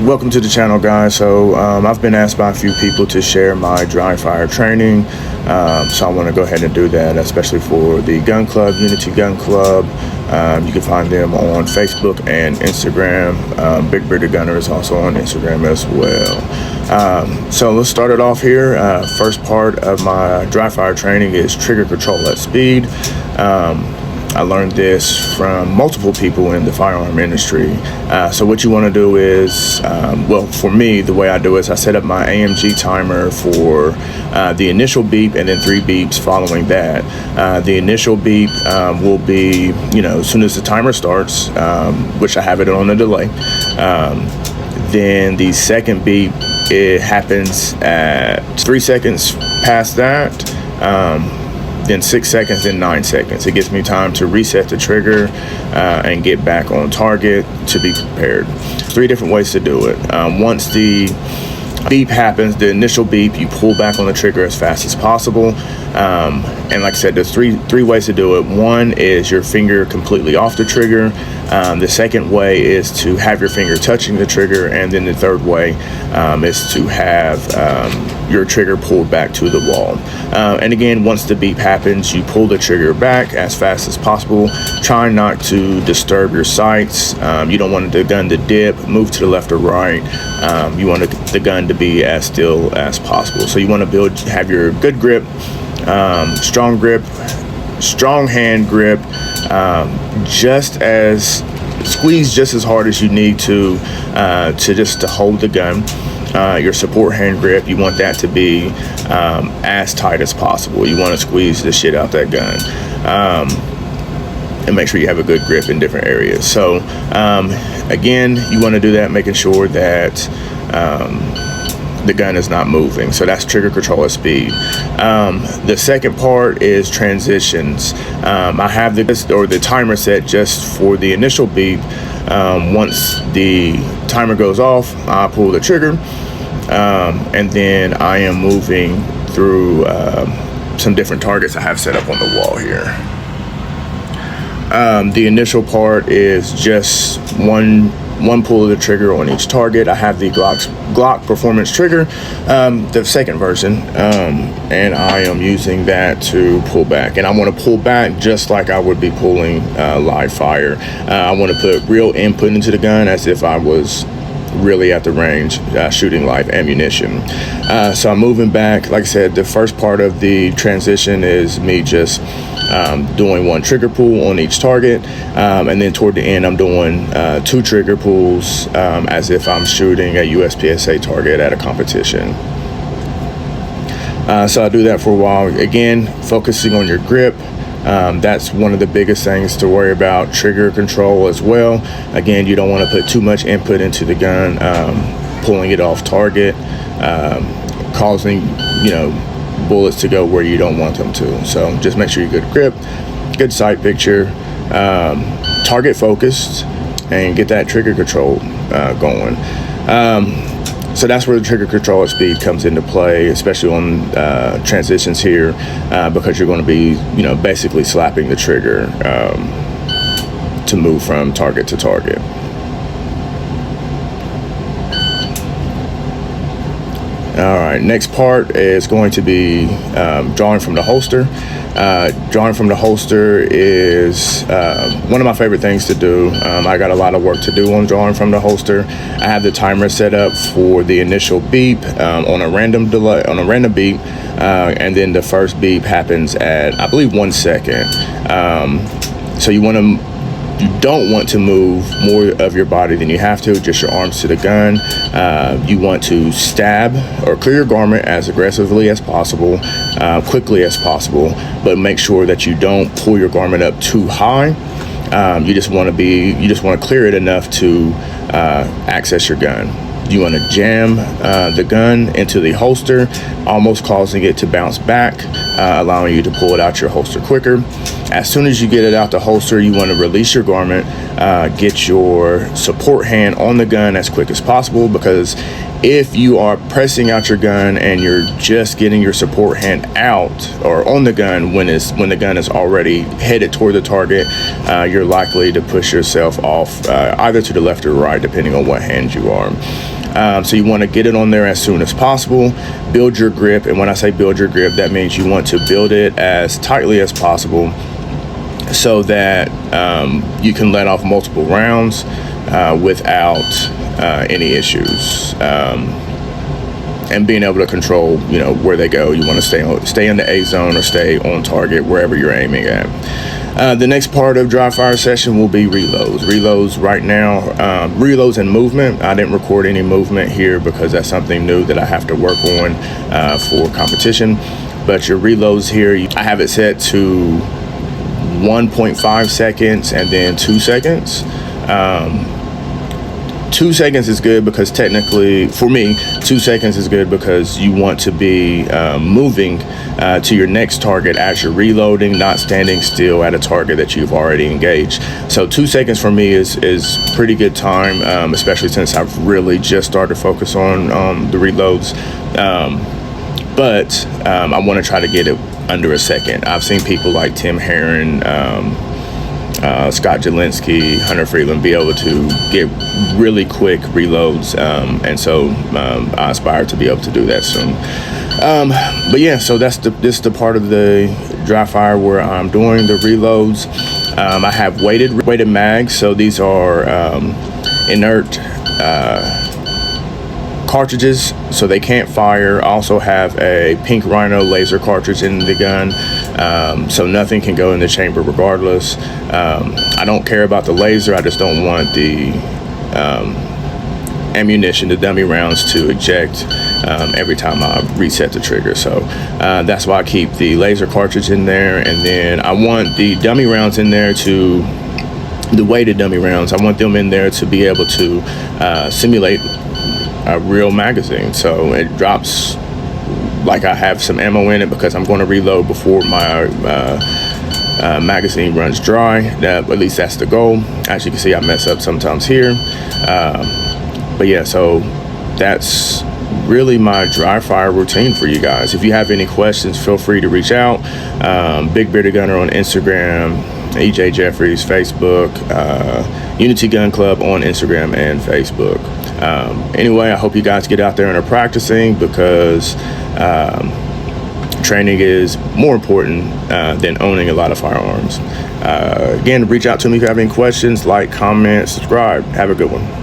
Welcome to the channel, guys. So I've been asked by a few people to share my dry fire training, so I want to go ahead and do that, especially for the gun club, Unity Gun Club. You can find them on Facebook and Instagram. Big Bearded Gunner is also on Instagram as well. So let's start it off here. First part of my dry fire training is trigger control at speed. I learned this from multiple people in the firearm industry. So what you want to do is, well, for me, the way I do it is I set up my AMG timer for the initial beep and then 3 beeps following that. The initial beep will be, as soon as the timer starts, which I have it on a delay. Then the second beep, it happens at 3 seconds past that. Then 6 seconds, then 9 seconds. It gives me time to reset the trigger and get back on target to be prepared. 3 different ways to do it. Once the beep happens, the initial beep, you pull back on the trigger as fast as possible. And like I said, there's three ways to do it. One is your finger completely off the trigger. The second way is to have your finger touching the trigger, and then the third way is to have your trigger pulled back to the wall. And again, once the beep happens, you pull the trigger back as fast as possible. Try not to disturb your sights. You don't want the gun to dip, move to the left or right. You want the gun to be as still as possible. So you want to have your good grip, strong grip, strong hand grip, squeeze just as hard as you need to hold the gun. Your support hand grip, you want that to be as tight as possible. You want to squeeze the shit out that gun, and make sure you have a good grip in different areas. So again, you want to do that, making sure that the gun is not moving. So that's trigger control at speed. The second part is transitions. I have the timer set just for the initial beep. Once the timer goes off, I pull the trigger, and then I am moving through some different targets I have set up on the wall here. The initial part is just one pull of the trigger on each target. I have the Glock Performance trigger, the second version, and I am using that to pull back. And I want to pull back just like I would be pulling live fire. I want to put real input into the gun as if I was really at the range shooting live ammunition. So I'm moving back. Like I said, the first part of the transition is me just doing 1 trigger pull on each target, and then toward the end I'm doing 2 trigger pulls as if I'm shooting a USPSA target at a competition. So I do that for a while. Again, focusing on your grip. That's one of the biggest things to worry about. Trigger control as well. Again, you don't want to put too much input into the gun, pulling it off target, causing bullets to go where you don't want them to. So just make sure you good grip, good sight picture, target focused, and get that trigger control going. So that's where the trigger control at speed comes into play, especially on transitions here, because you're going to be, basically slapping the trigger to move from target to target. All right, next part is going to be drawing from the holster. Drawing from the holster is one of my favorite things to do. I got a lot of work to do on drawing from the holster. I have the timer set up for the initial beep on a random beep, and then the first beep happens at, I believe, 1 second. So you don't want to move more of your body than you have to, just your arms to the gun. You want to stab or clear your garment as aggressively as possible, quickly as possible, but make sure that you don't pull your garment up too high. You just want to clear it enough to access your gun. You want to jam the gun into the holster, almost causing it to bounce back, allowing you to pull it out your holster quicker. As soon as you get it out the holster, you want to release your garment, get your support hand on the gun as quick as possible, because If you are pressing out your gun and you're just getting your support hand out or on the gun when the gun is already headed toward the target, you're likely to push yourself off either to the left or right, depending on what hand you are. So you want to get it on there as soon as possible, build your grip. And when I say build your grip, that means you want to build it as tightly as possible so that you can let off multiple rounds without any issues. And being able to control, where they go. You want to stay in the A zone or stay on target wherever you're aiming at. The next part of dry fire session will be reloads. Reloads right now, reloads and movement. I didn't record any movement here because that's something new that I have to work on for competition. But your reloads here, I have it set to 1.5 seconds and then 2 seconds. 2 seconds is good because technically, for me, 2 seconds is good because you want to be moving to your next target as you're reloading, not standing still at a target that you've already engaged. So 2 seconds for me is pretty good time, especially since I've really just started to focus on the reloads. But I want to try to get it under a second. I've seen people like Tim Herron, Scott Jelinski, Hunter Freeland be able to get really quick reloads, and so I aspire to be able to do that soon. But yeah, so this is the part of the dry fire where I'm doing the reloads. I have weighted mags, so these are inert cartridges, so they can't fire. I also have a pink Rhino laser cartridge in the gun, so nothing can go in the chamber regardless. I don't care about the laser, I just don't want the ammunition, the dummy rounds, to eject every time I reset the trigger. So that's why I keep the laser cartridge in there, and then I want the dummy rounds in there the weighted dummy rounds, I want them in there to be able to simulate a real magazine, so it drops like I have some ammo in it because I'm going to reload before my magazine runs dry. At least that's the goal. As you can see, I mess up sometimes here, but yeah, so that's really my dry fire routine for you guys. If you have any questions, feel free to reach out. Big Bearded Gunner on Instagram, EJ Jeffries Facebook, Unity Gun Club on Instagram and Facebook. Anyway, I hope you guys get out there and are practicing, because training is more important than owning a lot of firearms. Again, reach out to me if you have any questions. Like, comment, subscribe. Have a good one.